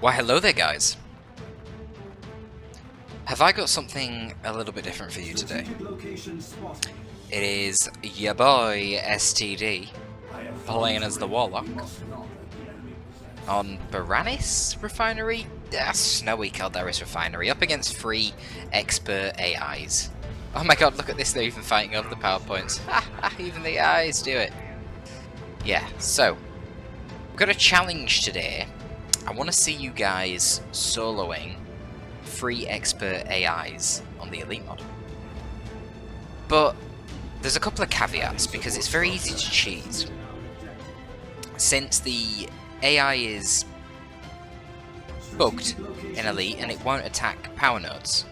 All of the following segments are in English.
Why hello there guys! Have I got something a little bit different for you today? It is your boy STD playing as the Warlock on Baranis Refinery? Snowy Calderis Refinery up against 3 expert AIs. Oh my god, look at this, they're even fighting over the PowerPoints. Even the AIs do it. Yeah, so we've got a challenge today. I want to see you guys soloing 3 expert AIs on the Elite mod. But there's a couple of caveats because it's very easy to cheat. Since the AI is bugged in Elite and it won't attack power nodes,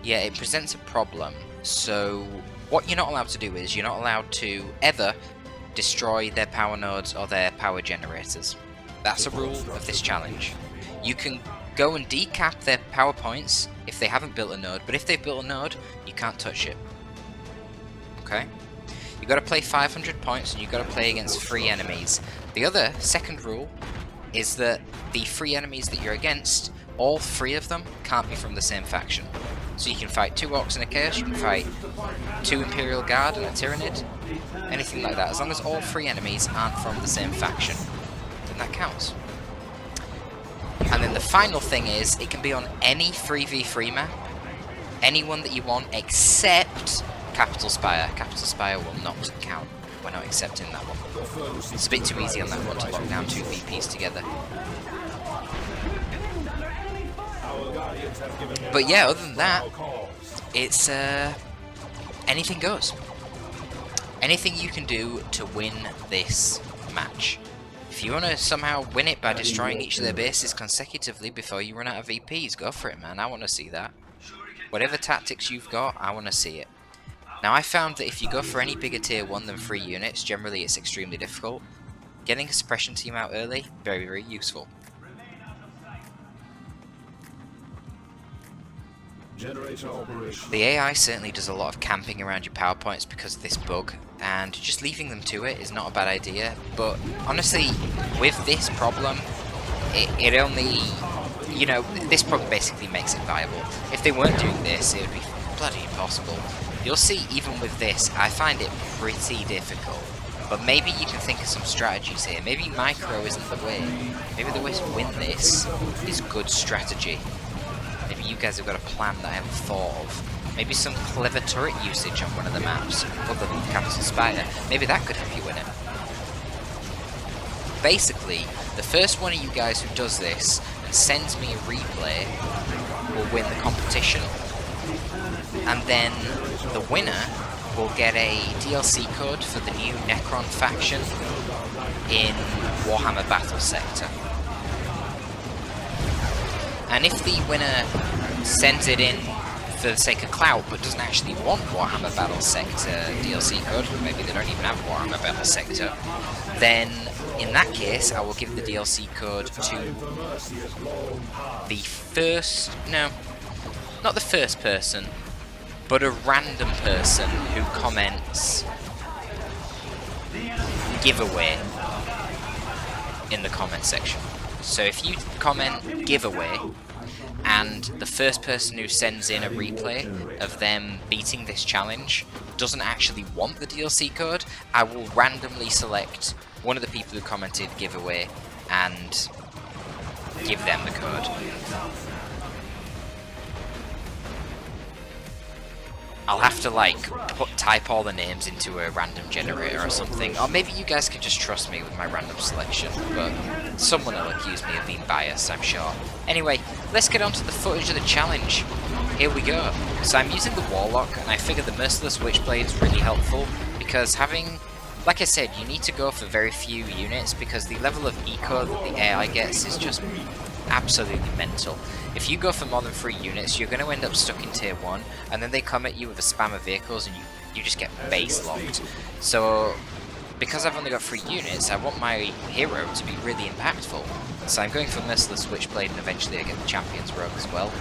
yeah, it presents a problem. So what you're not allowed to do is you're not allowed to ever destroy their power nodes or their power generators. That's a rule of this challenge. You can go and decap their power points if they haven't built a node, but if they've built a node, you can't touch it. Okay? You've got to play 500 points and you've got to play against 3 enemies. The other, second rule, is that the 3 enemies that you're against, all 3 of them can't be from the same faction. So you can fight 2 Orcs and a Chaos, you can fight 2 Imperial Guard and a Tyrannid, anything like that. As long as all 3 enemies aren't from the same faction, then that counts. And then the final thing is, it can be on any 3v3 map, anyone that you want except Capital Spire. Capital Spire will not count. We're not accepting that one. It's a bit too easy on that one to lock down 2 VPs together. But yeah, other than that, it's anything goes. Anything you can do to win this match. If you want to somehow win it by destroying each of their bases consecutively before you run out of VPs, go for it, man. I want to see that. Whatever tactics you've got, I want to see it. Now, I found that if you go for any bigger tier 1 than 3 units, generally it's extremely difficult. Getting a suppression team out early, very, very useful. The AI certainly does a lot of camping around your power points because of this bug, and just leaving them to it is not a bad idea, but honestly, with this problem, it only, you know, this problem basically makes it viable. If they weren't doing this, it would be bloody impossible. You'll see, even with this, I find it pretty difficult, but maybe you can think of some strategies here. Maybe micro isn't the way. Maybe the way to win this is good strategy. Maybe you guys have got a plan that I haven't thought of. Maybe some clever turret usage on one of the maps, other than Capital Spire. Maybe that could help you win it. Basically, the first one of you guys who does this and sends me a replay will win the competition. And then the winner will get a DLC code for the new Necron faction in Warhammer Battlesector. And if the winner sends it in for the sake of clout but doesn't actually want Warhammer Battlesector DLC code, maybe they don't even have Warhammer Battlesector, then in that case I will give the DLC code to the first, no, not the first person, but a random person who comments giveaway in the comment section. So if you comment giveaway and the first person who sends in a replay of them beating this challenge doesn't actually want the DLC code, I will randomly select one of the people who commented giveaway and give them the code. I'll have to like type all the names into a random generator or something, or maybe you guys can just trust me with my random selection, but someone will accuse me of being biased, I'm sure. Anyway, let's get on to the footage of the challenge. Here we go. So I'm using the Warlock, and I figure the Merciless Witchblade is really helpful, because having, like I said, you need to go for very few units, because the level of eco that the AI gets is just absolutely mental. If you go for more than 3 units, you're going to end up stuck in tier 1, and then they come at you with a spam of vehicles and you just get base locked. So, because I've only got 3 units, I want my hero to be really impactful. So I'm going for Merciless Witchblade, and eventually I get the Champion's Rogue as well.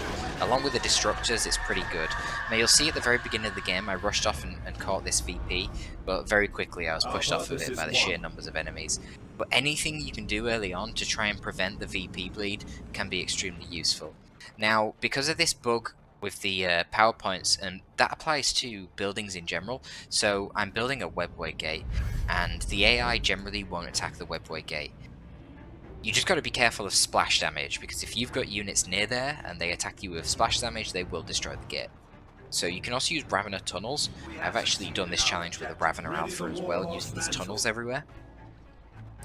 Along with the Destructors, it's pretty good. Now you'll see at the very beginning of the game, I rushed off and and caught this VP, but very quickly I was pushed off of it by the sheer numbers of enemies. But anything you can do early on to try and prevent the VP bleed can be extremely useful. Now, because of this bug with the power points, and that applies to buildings in general, so I'm building a webway gate, and the AI generally won't attack the webway gate. You just got to be careful of splash damage, because if you've got units near there and they attack you with splash damage, they will destroy the gate. So you can also use Ravener tunnels. I've actually done this challenge with a Ravener Alpha as well, using these tunnels everywhere.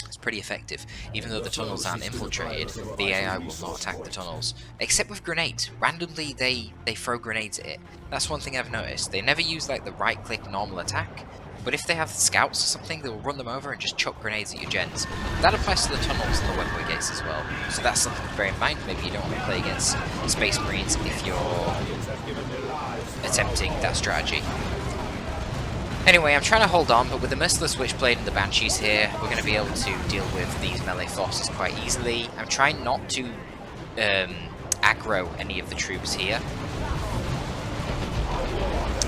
It's pretty effective. Even though the tunnels aren't infiltrated, the AI will not attack the tunnels. Except with grenades. Randomly, they throw grenades at it. That's one thing I've noticed. They never use like the right-click normal attack, but if they have scouts or something, they'll run them over and just chuck grenades at your gens. That applies to the tunnels and the webway gates as well. So that's something to bear in mind. Maybe you don't want to play against Space Marines if you're attempting that strategy. Anyway, I'm trying to hold on, but with the Merciless Witchblade and the Banshees here, we're going to be able to deal with these melee forces quite easily. I'm trying not to aggro any of the troops here,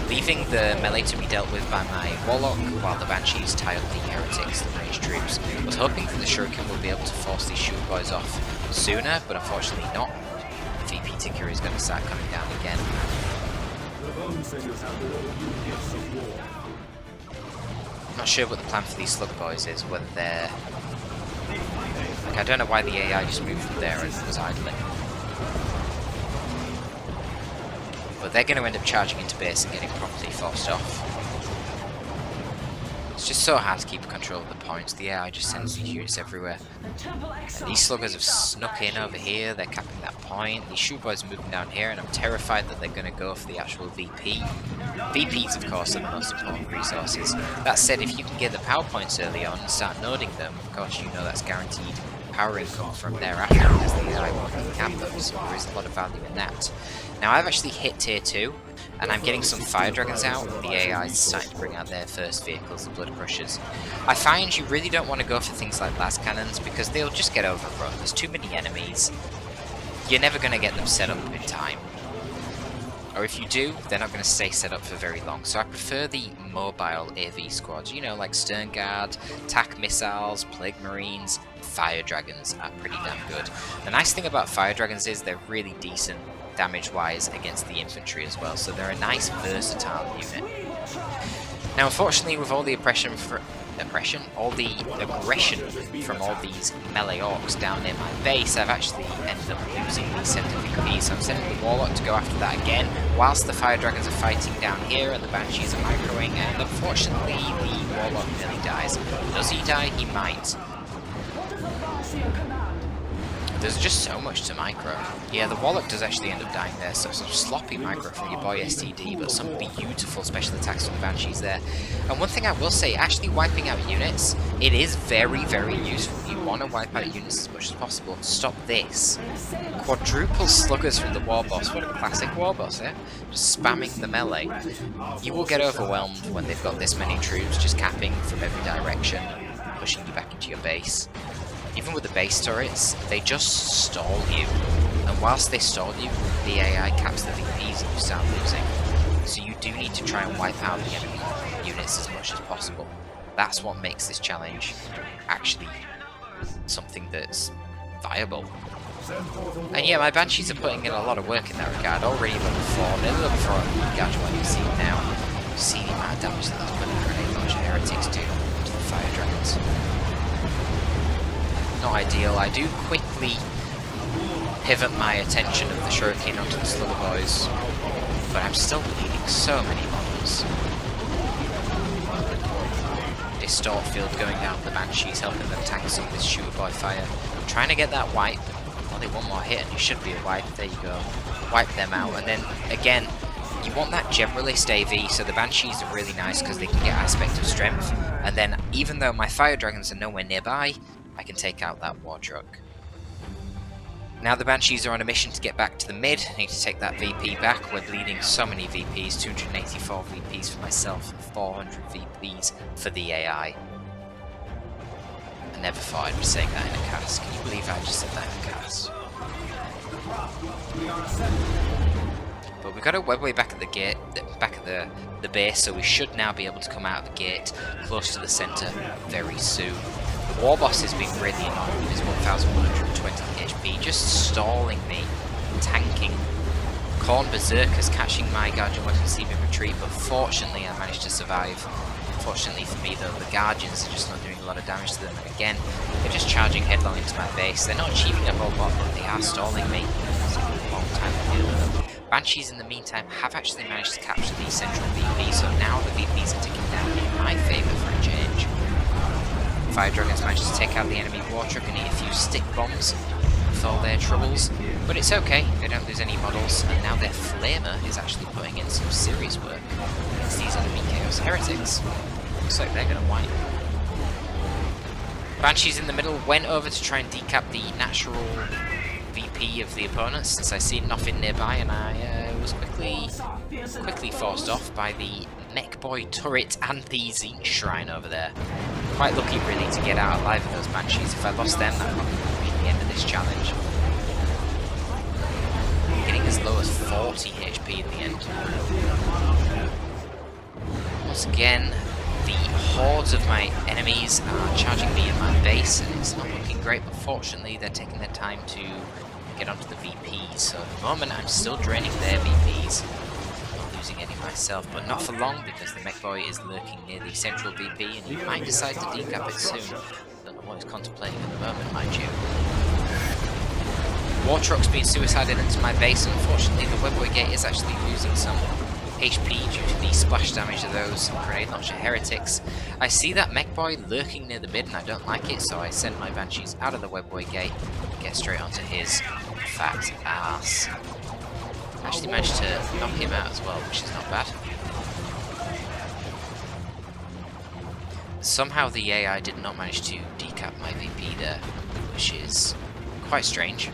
leaving the melee to be dealt with by my Warlock, while the Banshees tie up the Heretics, the ranged troops. I was hoping that the Shuriken would be able to force these Shooter Boys off sooner, but unfortunately not. The VP ticker is going to start coming down again. I'm not sure what the plan for these Slug Boys is, whether they're... Like, I don't know why the AI just moved from there and was idling. But they're going to end up charging into base and getting properly forced off. It's just so hard to keep control of the points. The AI just sends these units everywhere. And these sluggers have snuck in over here, they're capping that point. These Shooter Boys are moving down here, and I'm terrified that they're going to go for the actual VP. VPs, of course, are the most important resources. That said, if you can get the power points early on and start noding them, of course you know that's guaranteed power income from thereafter, because the AI won't cap them, so there is a lot of value in that. Now, I've actually hit tier 2, and I'm getting some Fire Dragons out, and the AI is starting to bring out their first vehicles, the Blood Crushers. I find you really don't want to go for things like Las Cannons, because they'll just get overrun. There's too many enemies. You're never going to get them set up in time. Or if you do, they're not going to stay set up for very long. So I prefer the mobile AV squads, you know, like Stern Guard, TAC Missiles, Plague Marines. Fire Dragons are pretty damn good. The nice thing about Fire Dragons is they're really decent damage-wise against the infantry as well, so they're a nice versatile unit. Now, unfortunately, with all the aggression from all these melee orcs down near my base, I've actually ended up losing the center VP, so I'm sending the Warlock to go after that again, whilst the Fire Dragons are fighting down here and the Banshees are microing, and unfortunately the Warlock nearly dies. Does he die? He might. There's just so much to micro. Yeah, the Warlock does actually end up dying there, so some sloppy micro from your boy STD, but some beautiful special attacks from the Banshees there. And one thing I will say, actually wiping out units, it is very, very useful. You want to wipe out units as much as possible. Stop this. Quadruple Sluggers from the War Boss. What a classic War Boss, eh? Just spamming the melee. You will get overwhelmed when they've got this many troops just capping from every direction, pushing you back into your base. Even with the base turrets, they just stall you. And whilst they stall you, the AI caps the VPs and you start losing. So you do need to try and wipe out the enemy units as much as possible. That's what makes this challenge actually something that's viable. And yeah, my Banshees are putting in a lot of work in that regard. Already level 4, they're level 4 on Gouge what you see now. You see the amount of damage that those bloody grenade launcher heretics do to the Fire Dragons. Not ideal. I do quickly pivot my attention of the Shuriken onto the Slugger Boys, but I'm still bleeding so many models. Distort field going down the Banshees, helping them tank some of this Shooter Boy fire. I'm trying to get that wipe. Only one more hit and you should be a wipe. There you go. Wipe them out, and then again, you want that generalist AV, so the Banshees are really nice because they can get aspect of strength, and then even though my Fire Dragons are nowhere nearby, I can take out that War Truck. Now the Banshees are on a mission to get back to the mid. I need to take that VP back. We're bleeding so many VPs, 284 VPs for myself and 400 VPs for the AI. I never thought I'd be saying that in a cast. Can you believe I just said that in a cast? But we've got a webway back at the gate. back at the base, so we should now be able to come out of the gate close to the centre very soon. The war boss has been really annoying with his 1120 HP, just stalling me, tanking. Corn berserkers catching my Guardian weapons team in retreat, but fortunately I managed to survive. Fortunately for me though, the Guardians are just not doing a lot of damage to them, and again, they're just charging headlong into my base. They're not achieving a whole lot, but they are stalling me. It's taking a long time to deal with them. Banshees in the meantime have actually managed to capture the central VP, so now the VPs are ticking down in my favour for a change. Fire Dragons managed to take out the enemy war truck and eat a few stick bombs with all their troubles, but it's okay, they don't lose any models, and now their Flamer is actually putting in some serious work against these enemy Chaos Heretics. Looks like they're going to whine. Banshees in the middle went over to try and decap the natural VP of the opponent, since I see nothing nearby, and I was quickly forced off by the Mech Boy turret and the Zinc Shrine over there. Quite lucky really to get out alive of those Banshees. If I lost them, that probably would be the end of this challenge. Getting as low as 40 HP in the end. Once again, the hordes of my enemies are charging me in my base, and it's not looking great, but fortunately they're taking their time to get onto the VPs. So at the moment I'm still draining their VPs. Not losing any myself, but not for long, because the Mech Boy is lurking near the central VP and he might decide to decap it soon. Don't know what he's contemplating at the moment, mind you. War Truck's being suicided into my base, and unfortunately the Webboy Gate is actually losing some HP due to the splash damage of those Grenade Launcher Heretics. I see that Mech Boy lurking near the mid and I don't like it, so I send my Banshees out of the Webboy Gate and get straight onto his fat ass. Actually managed to knock him out as well, which is not bad. Somehow the AI did not manage to decap my VP there, which is quite strange.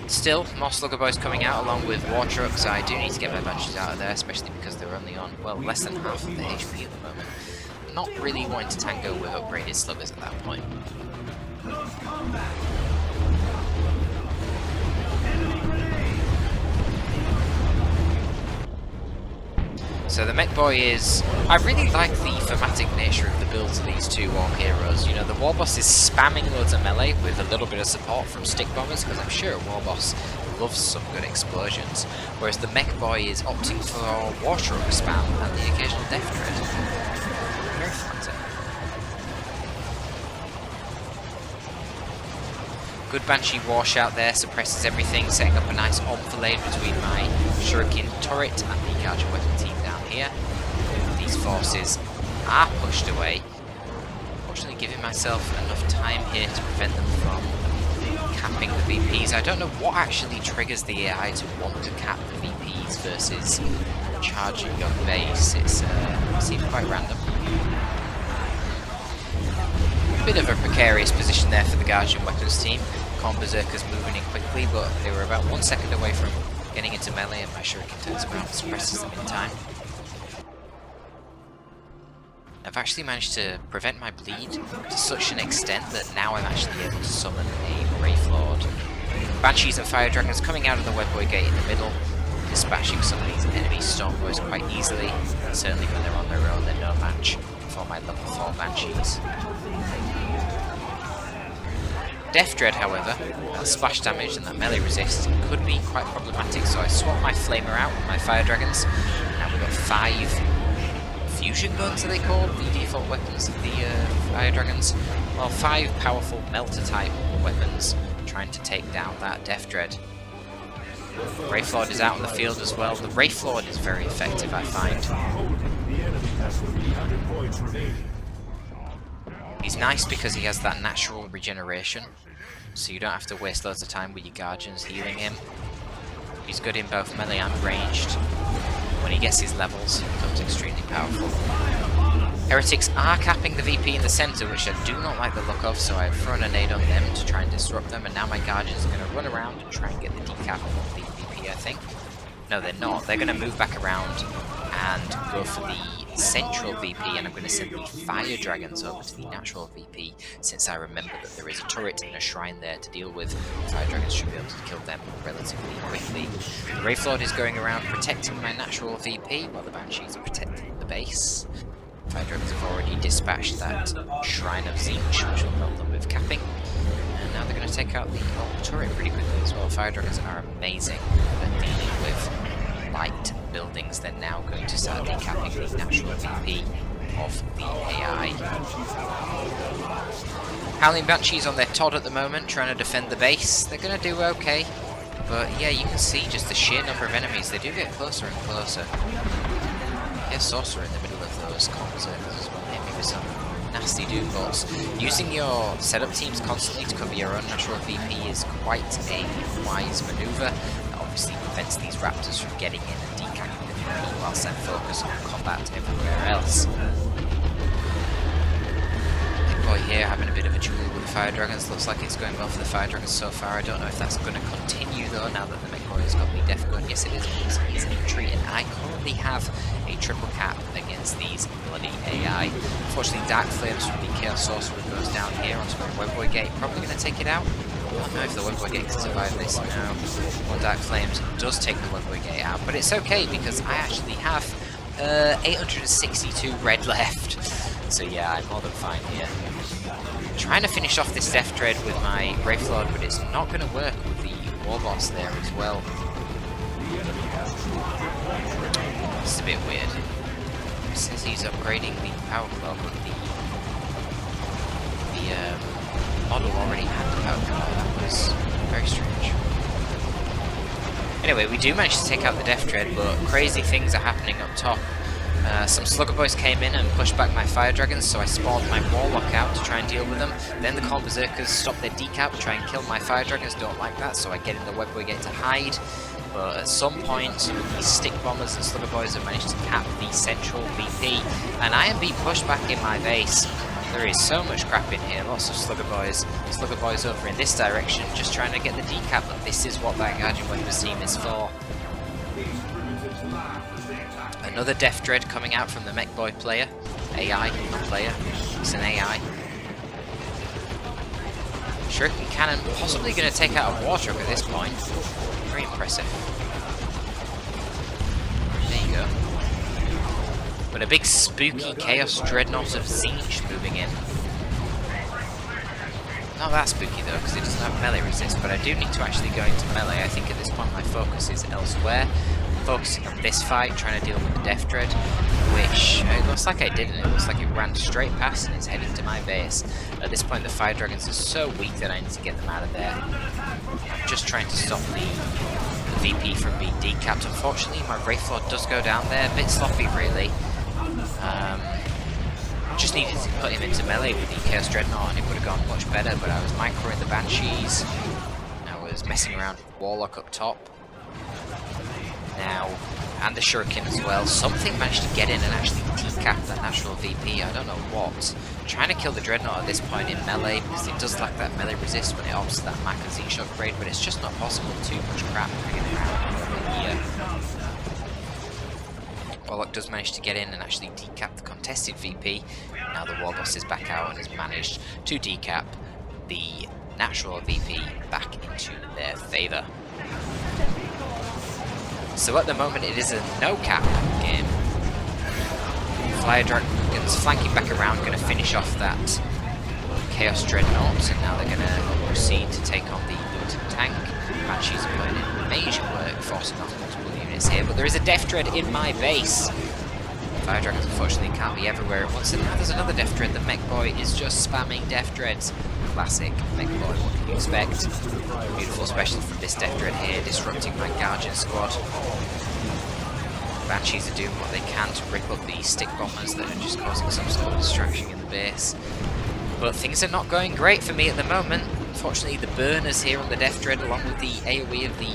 Still, more Slugger Boys coming out along with War Trucks. I do need to get my Banshees out of there, especially because they're only on, well, less than half of the HP at the moment. Not really wanting to tango with upgraded Sluggers at that point. So the Mech Boy is... I really like the thematic nature of the builds of these two Orc heroes. You know, the War Boss is spamming loads of melee with a little bit of support from Stick Bombers, because I'm sure a War Boss loves some good explosions, whereas the Mech Boy is opting for War Truck spam and the occasional Death Dread. Very flattering. Good Banshee War Shout there, suppresses everything, setting up a nice enfilade between my Shuriken turret and the Guardian Weapon team down here. These forces are pushed away. Fortunately giving myself enough time here to prevent them from capping the VPs. I don't know what actually triggers the AI to want to cap the VPs versus charging your base. It seems quite random. Bit of a precarious position there for the Guardian Weapons team. Corn Berserkers moving in quickly, but they were about 1 second away from getting into melee, and my Shuriken turns around and suppresses them in time. I've actually managed to prevent my bleed to such an extent that now I'm actually able to summon a Wraith Lord. Banshees and Fire Dragons coming out of the Webboy Gate in the middle, dispatching some of these enemy Stormboys quite easily, and certainly when they're on their own they're no match for my level 4 Banshees. Death Dread, however, that splash damage and that melee resist could be quite problematic, so I swap my Flamer out with my Fire Dragons. Now we've got 5 fusion guns, are they called? The default weapons of the Fire Dragons. Well, 5 powerful Melter type weapons trying to take down that Death Dread. Wraith Lord is out on the field as well. The Wraith Lord is very effective, I find. He's nice because he has that natural regeneration, so you don't have to waste loads of time with your Guardians healing him. He's good in both melee and ranged. When he gets his levels, he becomes extremely powerful. Heretics are capping the VP in the centre, which I do not like the look of, so I've thrown a nade on them to try and disrupt them, and now my Guardians are going to run around and try and get the decap on the VP, I think. No, they're not. They're going to move back around and go for the central VP, and I'm going to send the fire dragons over to the natural VP, since I remember that there is a turret and a shrine there to deal with. Fire dragons should be able to kill them relatively quickly. The Wraithlord is going around protecting my natural VP, while the Banshees are protecting the base. Fire dragons have already dispatched that Shrine of Zinch, which will help them with capping. And now they're going to take out the old turret pretty quickly as well. Fire dragons are amazing at dealing with light buildings. They're now going to start decapping the natural VP of the AI. Howling Banshees on their Todd at the moment, trying to defend the base. They're going to do okay. But yeah, you can see just the sheer number of enemies. They do get closer and closer. Yes, Sorcerer in the middle of those comms as well, hit me with some nasty doom bolts. Using your setup teams constantly to cover your own natural VP is quite a wise maneuver. That obviously prevents these raptors from getting in and decapping the VP whilst they focus on combat everywhere else. Big boy here having a bit of a duel with the fire dragons. Looks like it's going well for the fire dragons so far. I don't know if that's going to continue though, now that the mech boy has got the death gun. Yes, it is, because he's entry, and I currently have a triple cap against these bloody AI. Unfortunately, Dark Flames from the Chaos Sorcerer goes down here onto the Webboy Gate. Probably going to take it out. I don't know if the Webboy Gate can survive this now. Well, Dark Flames does take the Webboy Gate out, but it's okay because I actually have 862 red left. So yeah, I'm more than fine here. Trying to finish off this Death Dread with my Wraithlord, but it's not going to work with the Warboss there as well. It's a bit weird. It says he's upgrading the power clock, but the model already had the power clock. That was very strange. Anyway, we do manage to take out the Death Dread, but crazy things are happening up top. Some Slugger Boys came in and pushed back my Fire Dragons, so I spawned my Warlock out to try and deal with them. Then the Khorne Berserkers stop their decap, try and kill my Fire Dragons, don't like that, so I get in the Webboy Gate to hide. But at some point, some of these Stick Bombers and Slugger Boys have managed to cap the central VP, and I am being pushed back in my base. There is so much crap in here, lots of Slugger Boys over in this direction, just trying to get the decap, but this is what that Guardian Weapons team is for. Another Death Dread coming out from the Mech Boy player. AI, not player. It's an AI. Shuriken Cannon possibly going to take out a War Truck at this point. Very impressive. There you go. But a big spooky Chaos Dreadnought of Zinch moving in. Not that spooky though, because it doesn't have melee resist, but I do need to actually go into melee. I think at this point my focus is elsewhere. Focusing on this fight, trying to deal with the Death Dread, which it looks like I didn't. It looks like it ran straight past and is heading to my base. At this point the Fire Dragons are so weak that I need to get them out of there. I'm just trying to stop the VP from being decapped. Unfortunately my Wraithlord does go down there, a bit sloppy really. Just needed to put him into melee with the Chaos Dreadnought and it would have gone much better, but I was microing the Banshees. I was messing around with Warlock up top. Now, and the Shuriken as well. Something managed to get in and actually decap that natural VP, I don't know what. Trying to kill the Dreadnought at this point in melee, because it does lack that melee resist when it opts to that Mac and Zinch upgrade, but it's just not possible. Too much crap hanging around over here. Warlock does manage to get in and actually decap the contested VP. Now the Warboss is back out and has managed to decap the natural VP back into their favour. So at the moment it is a no-cap game. Fire Dragons flanking back around, going to finish off that Chaos Dreadnought, and now they're going to proceed to take on the Luton tank. Banshees are putting in major work, forcing off multiple units here, but there is a Death Dread in my base. Fire Dragons unfortunately can't be everywhere at once, and now there's another Death Dread. The Mech Boy is just spamming Death Dreads. Classic Mech Boy, what can you expect? Beautiful special from this Death Dread here, disrupting my Guardian squad. Banshees are doing what they can to rip up the Stick Bombers that are just causing some sort of distraction in the base. But things are not going great for me at the moment. Unfortunately, the Burners here on the Death Dread, along with the AoE of the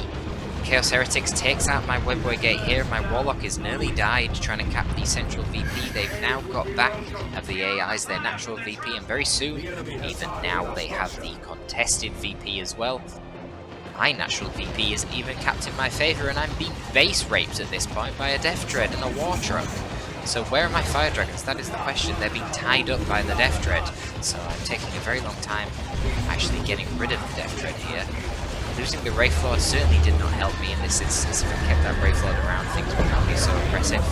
Chaos Heretics, takes out my Webboy Gate here. My Warlock is nearly died trying to cap the central VP. They've now got back of the AIs their natural VP, and very soon, even now, they have the contested VP as well. My natural VP isn't even capped in my favour, and I'm being base raped at this point by a Death Dread and a War Truck. So where are my fire dragons? That is the question. They're being tied up by the Death Dread, so I'm taking a very long time actually getting rid of the Death Dread here. Losing the Wraith Lord certainly did not help me in this instance. If I kept that Wraith Lord around, things would not be so aggressive.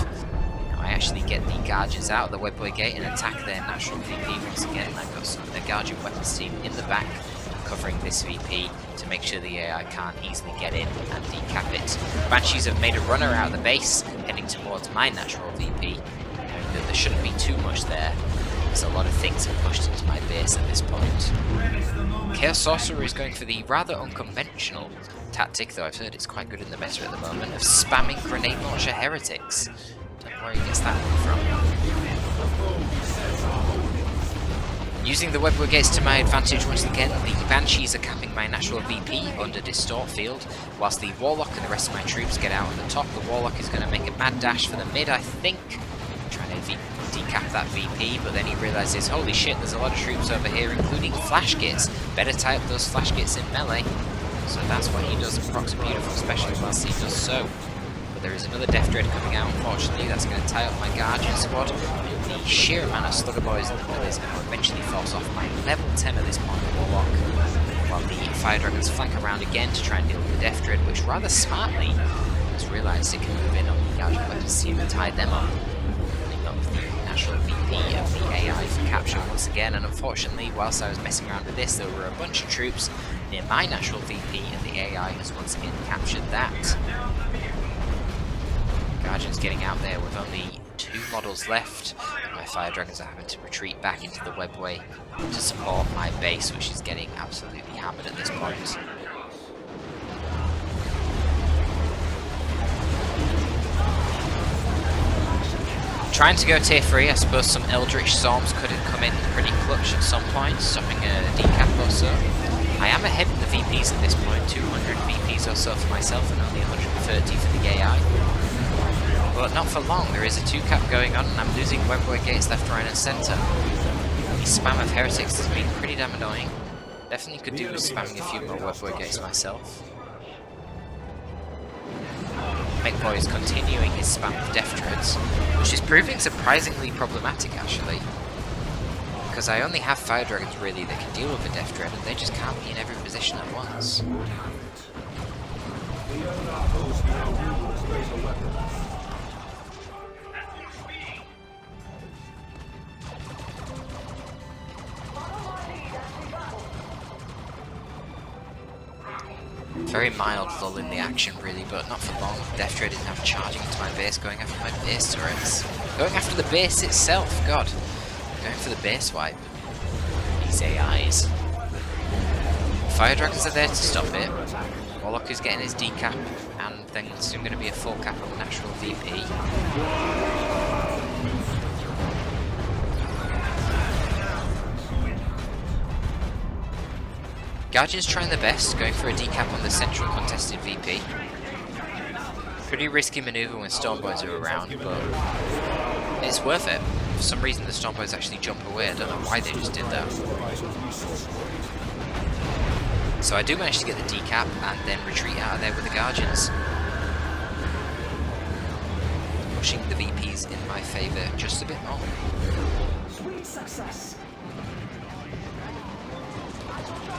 Now I actually get the Guardians out of the Webway Gate and attack their natural VP once again. I've got some of their Guardian Weapons team in the back, covering this VP to make sure the AI can't easily get in and decap it. Banshees have made a runner out of the base, heading towards my natural VP, knowing that there shouldn't be too much there, because a lot of things have pushed into my base at this point. Chaos Sorcerer is going for the rather unconventional tactic, though I've heard it's quite good in the meta at the moment, of spamming Grenade Launcher Heretics. Don't know where he gets that one from. Using the Webway Gates to my advantage once again, the Banshees are capping my natural VP under Distort Field, whilst the Warlock and the rest of my troops get out on the top. The Warlock is going to make a mad dash for the mid, I think, trying to decap that VP, but then he realises, holy shit, there's a lot of troops over here, including Flash Gates. Better tie up those Flash Gates in melee. So that's what he does, and procs a beautiful special whilst he does so. But there is another Death Dread coming out, unfortunately. That's going to tie up my Guardian squad. The sheer amount of Slugger Boys and the mill is going to eventually force off my level 10 at this point, Warlock, while the Fire Dragons flank around again to try and deal with the Death Dread, which rather smartly has realised it can move in on the Guardian Weapons team and tie them up. The natural VP of the AI for capture once again, and unfortunately, whilst I was messing around with this, there were a bunch of troops near my natural VP, and the AI has once again captured that. Guardian's getting out there with only 2 models left. My Fire Dragons are having to retreat back into the Webway to support my base, which is getting absolutely hammered at this point. Trying to go tier 3, I suppose some Eldritch Storms could have come in pretty clutch at some point, stopping a decap or so. I am ahead in the VPs at this point, 200 VPs or so for myself and only 130 for the AI. But not for long, there is a 2-cap going on and I'm losing Webway Gates left, right and centre. The spam of Heretics has been pretty damn annoying. Definitely could do with spamming a few more Webway Gates myself. MechBoy is continuing his spam of Death Dreads, which is proving surprisingly problematic actually. Because I only have Fire Dragons really that can deal with a Death Dread and they just can't be in every position at once. Very mild lull in the action really, but not for long. Death Dread is now charging into my base, going after my base turrets. Going after the base itself, god. Going for the base wipe. These AIs. Fire Dragons are there to stop it. Warlock is getting his decap, and then soon going to be a full cap on the natural VP. Guardian's trying their best, going for a decap on the central contested VP. Pretty risky manoeuvre when Stormboys are around, but it's worth it. For some reason the Stormboys actually jump away, I don't know why they just did that. So I do manage to get the decap and then retreat out of there with the Guardians. Pushing the VPs in my favour just a bit more. Sweet success.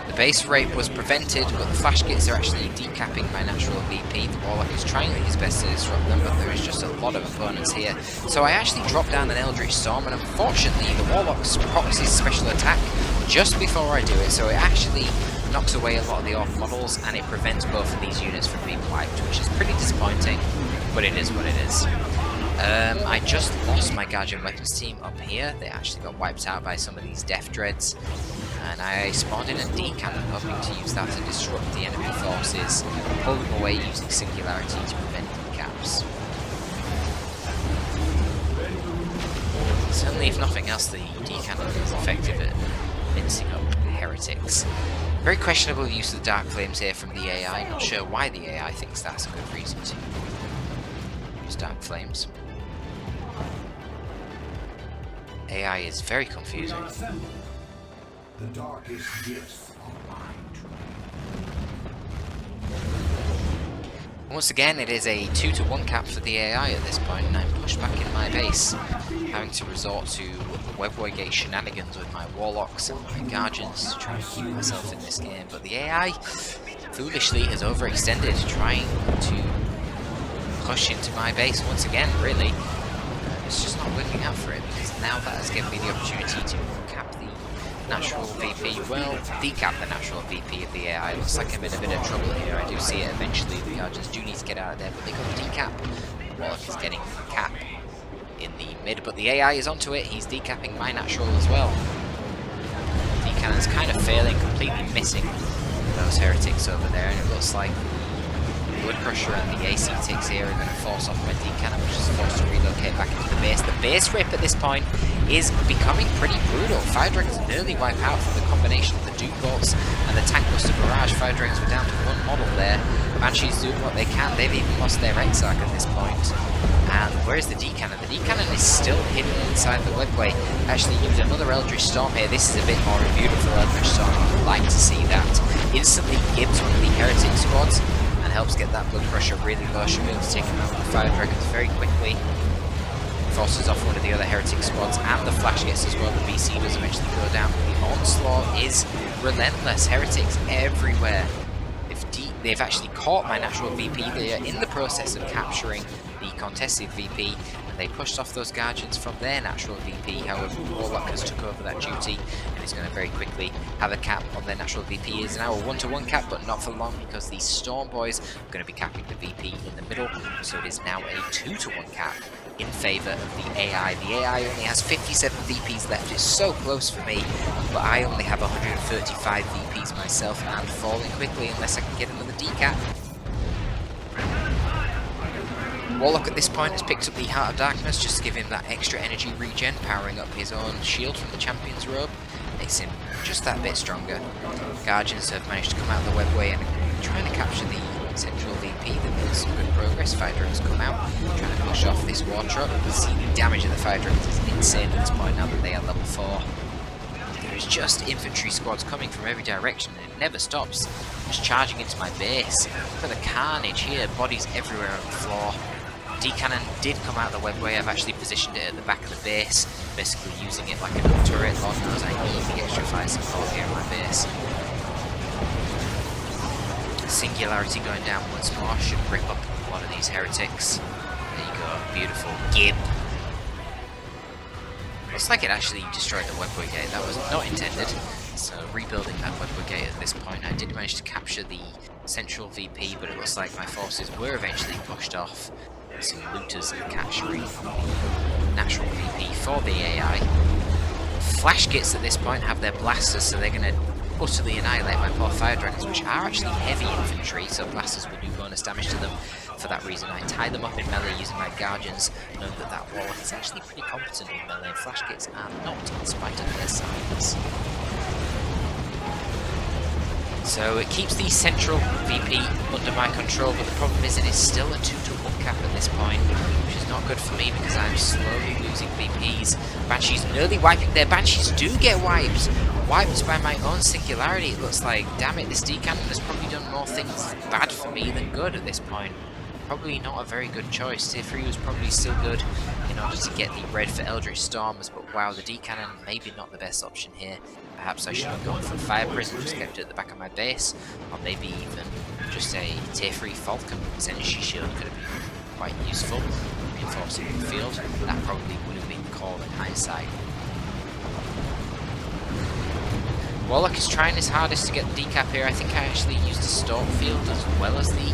The base rape was prevented, but the Flash Gates are actually decapping my natural VP. The Warlock is trying his best to disrupt them, but there is just a lot of opponents here. So I actually drop down an Eldritch Storm, and unfortunately the Warlock procs his special attack just before I do it, so it actually knocks away a lot of the off models, and it prevents both of these units from being wiped, which is pretty disappointing, but it is what it is. I just lost my Guardian Weapons team up here. They actually got wiped out by some of these Death Dreads. And I spawned in a decannon, hoping to use that to disrupt the enemy forces, pull them away using Singularity to prevent decaps. Certainly, if nothing else, the decannon is effective at mincing up heretics. Very questionable use of the Dark Flames here from the AI. Not sure why the AI thinks that's a good reason to use Dark Flames. AI is very confusing. The darkest gifts are mine. Once again, it is a 2-to-1 cap for the AI at this point, 9 pushed back in my base, having to resort to webway shenanigans with my warlocks and my guardians to try and keep myself in this game. But the AI, foolishly, has overextended, trying to push into my base once again, really. It's just not working out for it, because now that has given me the opportunity to cap the natural VP, well, decap the natural VP of the AI. Looks like I'm in a bit of trouble here. I do see it eventually. The Guardians do need to get out of there, but they got the decap. Warlock is getting cap in the mid, but the AI is onto it. He's decapping my natural as well. The cannon's kind of failing, completely missing those heretics over there, and it looks like Blood Crusher and the AC ticks here are going to force off my D-cannon, which is forced to relocate back into the base. The base rip at this point is becoming pretty brutal. Fire Dragons nearly wipe out from the combination of the Duke Bolts and the Tank Buster Barrage. Fire Dragons were down to one model there. Banshees doing what they can. They've even lost their Exarch at this point. And where's the D-cannon? The D-cannon is still hidden inside the webway. Actually used another Eldritch Storm here. This is a bit more beautiful Eldritch Storm. I'd like to see that. Instantly gives one of the Heretic squads and helps get that Blood Crusher really low. Should be able to take him out with the Fire Dragons very quickly. Forces off one of the other Heretic squads, and the Flash gets as well. The BC does eventually go down. The onslaught is relentless. Heretics everywhere. They've actually caught my natural VP. They are in the process of capturing the contested VP, and they pushed off those Guardians from their natural VP. However, Warlock has took over that duty and is going to very quickly have a cap on their natural VP. It is now a 1-to-1 cap, but not for long, because the Storm Boys are going to be capping the VP in the middle. So it is now a 2-to-1 cap in favour of the AI. The AI only has 57 VPs left. It's so close for me, but I only have 135 VPs myself, and falling quickly unless I can get another decap. Warlock at this point has picked up the Heart of Darkness just to give him that extra energy regen, powering up his own shield from the Champion's Robe. Makes him just that bit stronger. Guardians have managed to come out of the webway and trying to capture the central VP. They've made some good progress. Fire Dragons come out, trying to push off this war truck. You can see the damage of the Fire Dragons is insane at this point now that they are level 4. There's just infantry squads coming from every direction, and it never stops. Just charging into my base. Look at the carnage here, bodies everywhere on the floor. D-cannon did come out the webway. I've actually positioned it at the back of the base, basically using it like a turret. Lord knows I need the extra fire support here in my base. Singularity going down once more should rip up a lot of these heretics. There you go, beautiful. Gib. Looks like it actually destroyed the webway gate. That was not intended. So rebuilding that webway gate at this point, I did manage to capture the central VP, but it looks like my forces were eventually pushed off. Some looters are capturing natural VP for the AI. Flash kits at this point have their blasters, so they're going to utterly annihilate my poor Fire Dragons, which are actually heavy infantry, so blasters will do bonus damage to them. For that reason, I tie them up in melee using my Guardians, knowing that that Warlock is actually pretty competent in melee. Flash kits are not, in spite of their size. So it keeps the central VP under my control, but the problem is it is still a 2-to-1 cap at this point, which is not good for me because I'm slowly losing VPs. Banshees nearly wiping there. Banshees do get wiped. Wiped by my own singularity, it looks like. Damn it, this D-cannon has probably done more things bad for me than good at this point. Probably not a very good choice. Tier 3 was probably still good in order to get the red for Eldritch Storms, but wow, the D-cannon maybe not the best option here. Perhaps I should have gone for Fire Prison, just kept it at the back of my base, or maybe even just a Tier 3 Falcon. His energy shield could have been quite useful, reinforcing the field. That probably would have been the call in hindsight. Warlock is trying his hardest to get the decap here. I think I actually used the Storm Field as well as the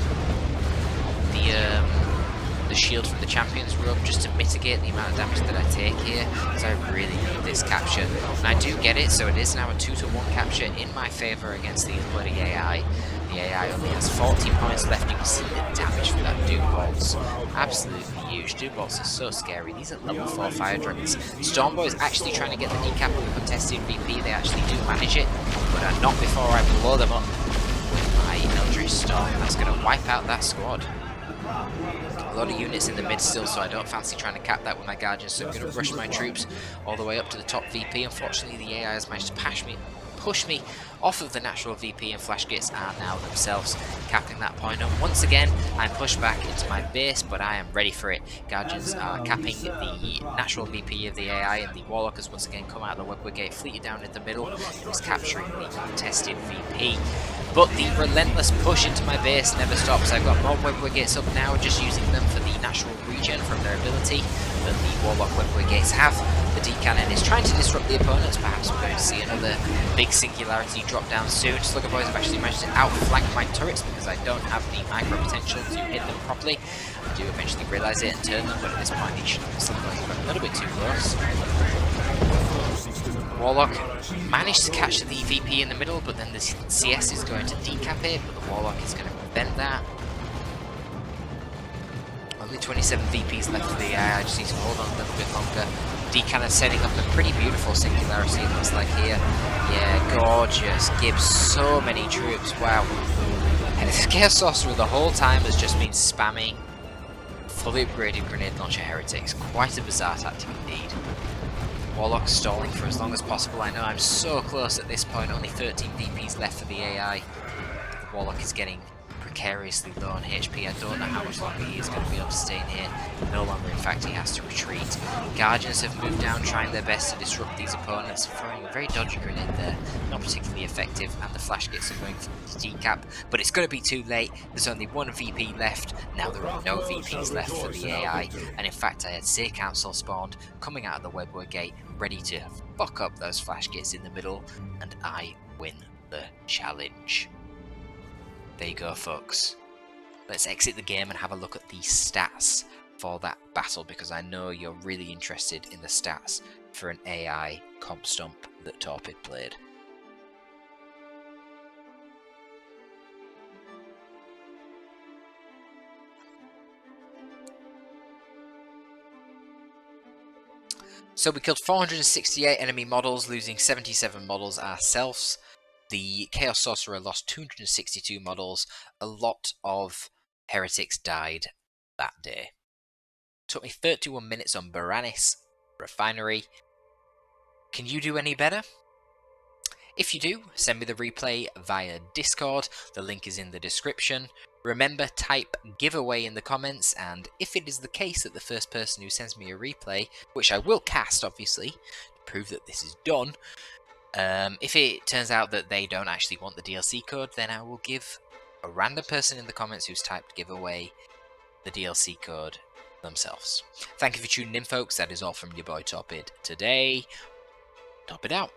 shield from the Champion's Robe just to mitigate the amount of damage that I take here, so I really need this capture. And I do get it, so it is now a 2-to-1 capture in my favour against the bloody AI. The AI only has 14 points left. You can see the damage from that Doom Bolts. Absolutely huge. Doom Bolts are so scary. These are level 4 Fire Dragons. Stormboy is actually trying to get the decap on the contested VP. They actually do manage it, but not before I blow them up with my Eldritch Storm. That's going to wipe out that squad. A lot of units in the mid still, so I don't fancy trying to cap that with my Guardians, so I'm going to rush my troops all the way up to the top VP. Unfortunately, the AI has managed to push me off of the natural VP, and flash gates are now themselves capping that point up. Once again, I'm pushed back into my base, but I am ready for it. Guardians are capping the natural VP of the AI, and the Warlock has once again come out of the Webway Gate, fleeted down in the middle, and is capturing the contested VP. But the relentless push into my base never stops. I've got more Webway Gates up now, just using them for the natural regen from their ability that the Warlock Webway Gates have. The D-Cannon is trying to disrupt the opponents. Perhaps we're going to see another big singularity drop down soon. Slugger Boys have actually managed to outflank my turrets because I don't have the micro potential to hit them properly. I do eventually realise it and turn them, but at this point the Slugger Boys have got a little bit too close. Warlock managed to catch the VP in the middle, but then the CS is going to decap it, but the Warlock is going to prevent that. Only 27 VPs left for the AI, I just need to hold on a little bit longer. D-Cannon setting up a pretty beautiful singularity, it looks like here. Yeah, gorgeous. Gives so many troops, wow. And this Chaos Sorcerer the whole time has just been spamming fully upgraded grenade launcher heretics. Quite a bizarre tactic indeed. Warlock stalling for as long as possible. I know I'm so close at this point, only 13 VPs left for the AI. The Warlock is getting precariously low on HP. I don't know how much longer he is going to be able to stay in here. No longer, in fact, he has to retreat. Guardians have moved down, trying their best to disrupt these opponents, throwing a very dodgy grenade there, not particularly effective, and the flash gates are going for the decap, but it's going to be too late. There's only one VP left. Now there are no VPs left for the AI, and in fact I had Seer Council spawned, coming out of the Webway Gate, ready to fuck up those flash gates in the middle, and I win the challenge. There you go, folks. Let's exit the game and have a look at the stats for that battle, because I know you're really interested in the stats for an AI Compstomp that Torpid played. So we killed 468 enemy models, losing 77 models ourselves. The Chaos Sorcerer lost 262 models. A lot of heretics died that day. Took me 31 minutes on Baranis Refinery. Can you do any better? If you do, send me the replay via Discord. The link is in the description. Remember, type giveaway in the comments, and if it is the case that the first person who sends me a replay, which I will cast obviously, to prove that this is done, if it turns out that they don't actually want the DLC code, then I will give a random person in the comments who's typed giveaway the DLC code themselves. Thank you for tuning in, folks. That is all from your boy Torpid today. Torpid out.